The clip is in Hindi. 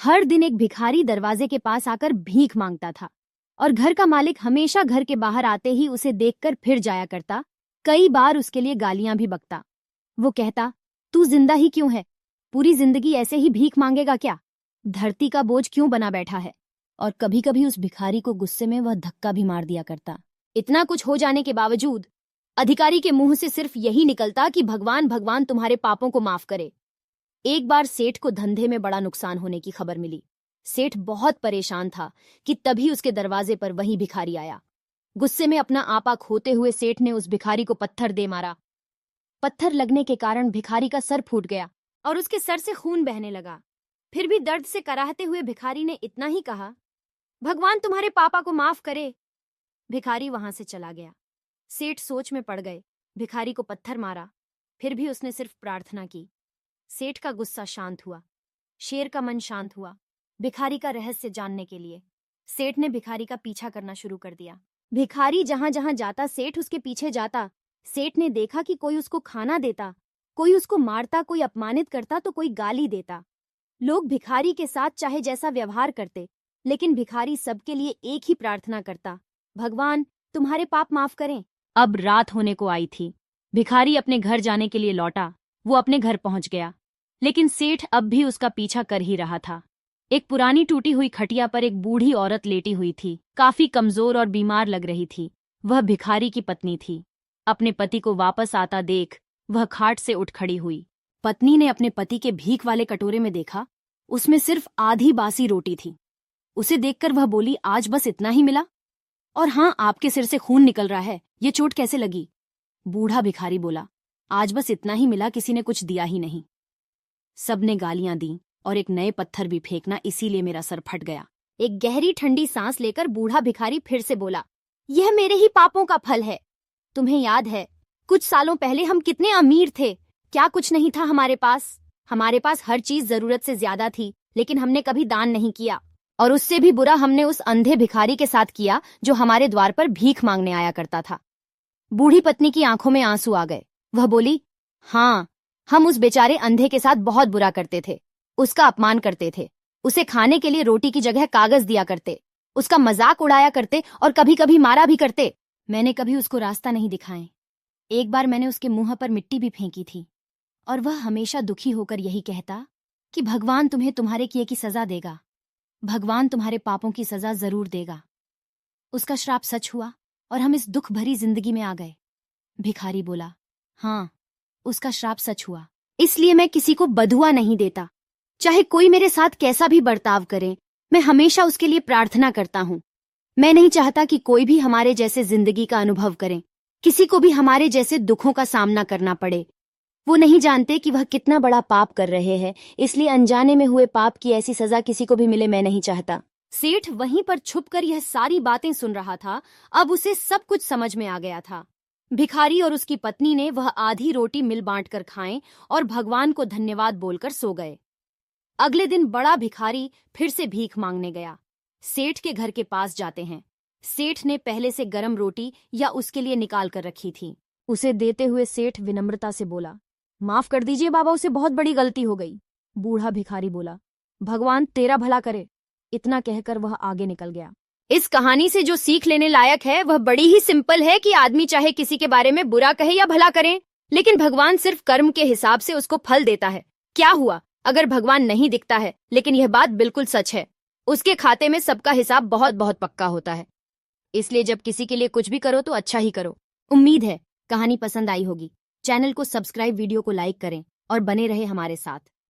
हर दिन एक भिखारी दरवाजे के पास आकर भीख मांगता था और घर का मालिक हमेशा घर के बाहर आते ही उसे देखकर फिर जाया करता। कई बार उसके लिए गालियां भी बकता। वो कहता, तू जिंदा ही क्यों है? पूरी जिंदगी ऐसे ही भीख मांगेगा क्या? धरती का बोझ क्यों बना बैठा है? और कभी कभी उस भिखारी को गुस्से में वह धक्का भी मार दिया करता। इतना कुछ हो जाने के बावजूद अधिकारी के मुंह से सिर्फ यही निकलता कि भगवान भगवान तुम्हारे पापों को माफ करे। एक बार सेठ को धंधे में बड़ा नुकसान होने की खबर मिली। सेठ बहुत परेशान था कि तभी उसके दरवाजे पर वही भिखारी आया। गुस्से में अपना आपा खोते हुए सेठ ने उस भिखारी को पत्थर दे मारा। पत्थर लगने के कारण भिखारी का सर फूट गया और उसके सर से खून बहने लगा। फिर भी दर्द से कराहते हुए भिखारी ने इतना ही कहा, भगवान तुम्हारे पापा को माफ करे। भिखारी वहां से चला गया। सेठ सोच में पड़ गए। भिखारी को पत्थर मारा, फिर भी उसने सिर्फ प्रार्थना की। सेठ का गुस्सा शांत हुआ, शेर का मन शांत हुआ। भिखारी का रहस्य जानने के लिए सेठ ने भिखारी का पीछा करना शुरू कर दिया। भिखारी जहां जहां जाता सेठ उसके पीछे जाता। सेठ ने देखा कि कोई उसको खाना देता, कोई उसको मारता, कोई अपमानित करता तो कोई गाली देता। लोग भिखारी के साथ चाहे जैसा व्यवहार करते, लेकिन भिखारी सबके लिए एक ही प्रार्थना करता, भगवान तुम्हारे पाप माफ करें। अब रात होने को आई थी। भिखारी अपने घर जाने के लिए लौटा। वो अपने घर पहुंच गया, लेकिन सेठ अब भी उसका पीछा कर ही रहा था। एक पुरानी टूटी हुई खटिया पर एक बूढ़ी औरत लेटी हुई थी। काफी कमजोर और बीमार लग रही थी। वह भिखारी की पत्नी थी। अपने पति को वापस आता देख वह खाट से उठ खड़ी हुई। पत्नी ने अपने पति के भीख वाले कटोरे में देखा, उसमें सिर्फ आधी बासी रोटी थी। उसे देखकर वह बोली, आज बस इतना ही मिला? और हाँ, आपके सिर से खून निकल रहा है, ये चोट कैसे लगी? बूढ़ा भिखारी बोला, आज बस इतना ही मिला, किसी ने कुछ दिया ही नहीं। सबने गालियां दी और एक नए पत्थर भी फेंकना, इसीलिए मेरा सर फट गया। एक गहरी ठंडी सांस लेकर बूढ़ा भिखारी फिर से बोला, यह मेरे ही पापों का फल है। तुम्हें याद है कुछ सालों पहले हम कितने अमीर थे? क्या कुछ नहीं था हमारे पास? हमारे पास हर चीज जरूरत से ज्यादा थी, लेकिन हमने कभी दान नहीं किया। और उससे भी बुरा हमने उस अंधे भिखारी के साथ किया जो हमारे द्वार पर भीख मांगने आया करता था। बूढ़ी पत्नी की आंखों में आंसू आ गए। वह बोली, हाँ, हम उस बेचारे अंधे के साथ बहुत बुरा करते थे। उसका अपमान करते थे, उसे खाने के लिए रोटी की जगह कागज दिया करते, उसका मजाक उड़ाया करते और कभी कभी मारा भी करते। मैंने कभी उसको रास्ता नहीं दिखाए। एक बार मैंने उसके मुंह पर मिट्टी भी फेंकी थी और वह हमेशा दुखी होकर यही कहता कि भगवान तुम्हें तुम्हारे किए की सजा देगा, भगवान तुम्हारे पापों की सजा जरूर देगा। उसका श्राप सच हुआ और हम इस दुख भरी जिंदगी में आ गए। भिखारी बोला, हाँ, उसका श्राप सच हुआ, इसलिए मैं किसी को बदुआ नहीं देता। चाहे कोई मेरे साथ कैसा भी बर्ताव करे, मैं हमेशा उसके लिए प्रार्थना करता हूँ। मैं नहीं चाहता कि कोई भी हमारे जैसे जिंदगी का अनुभव करे, किसी को भी हमारे जैसे दुखों का सामना करना पड़े। वो नहीं जानते कि वह कितना बड़ा पाप कर रहे हैं, इसलिए अनजाने में हुए पाप की ऐसी सजा किसी को भी मिले, मैं नहीं चाहता। सेठ वहीं पर छुपकर यह सारी बातें सुन रहा था। अब उसे सब कुछ समझ में आ गया था। भिखारी और उसकी पत्नी ने वह आधी रोटी मिल बांटकर खाएं और भगवान को धन्यवाद बोलकर सो गए। अगले दिन बड़ा भिखारी फिर से भीख मांगने गया। सेठ के घर के पास जाते हैं। सेठ ने पहले से गरम रोटी या उसके लिए निकाल कर रखी थी। उसे देते हुए सेठ विनम्रता से बोला, माफ कर दीजिए बाबा, उसे बहुत बड़ी गलती हो गई। बूढ़ा भिखारी बोला, भगवान तेरा भला करे। इतना कहकर वह आगे निकल गया। इस कहानी से जो सीख लेने लायक है वह बड़ी ही सिंपल है कि आदमी चाहे किसी के बारे में बुरा कहे या भला करे, लेकिन भगवान सिर्फ कर्म के हिसाब से उसको फल देता है। क्या हुआ अगर भगवान नहीं दिखता है, लेकिन यह बात बिल्कुल सच है, उसके खाते में सबका हिसाब बहुत बहुत पक्का होता है। इसलिए जब किसी के लिए कुछ भी करो तो अच्छा ही करो। उम्मीद है कहानी पसंद आई होगी। चैनल को सब्सक्राइब, वीडियो को लाइक करें और बने रहे हमारे साथ।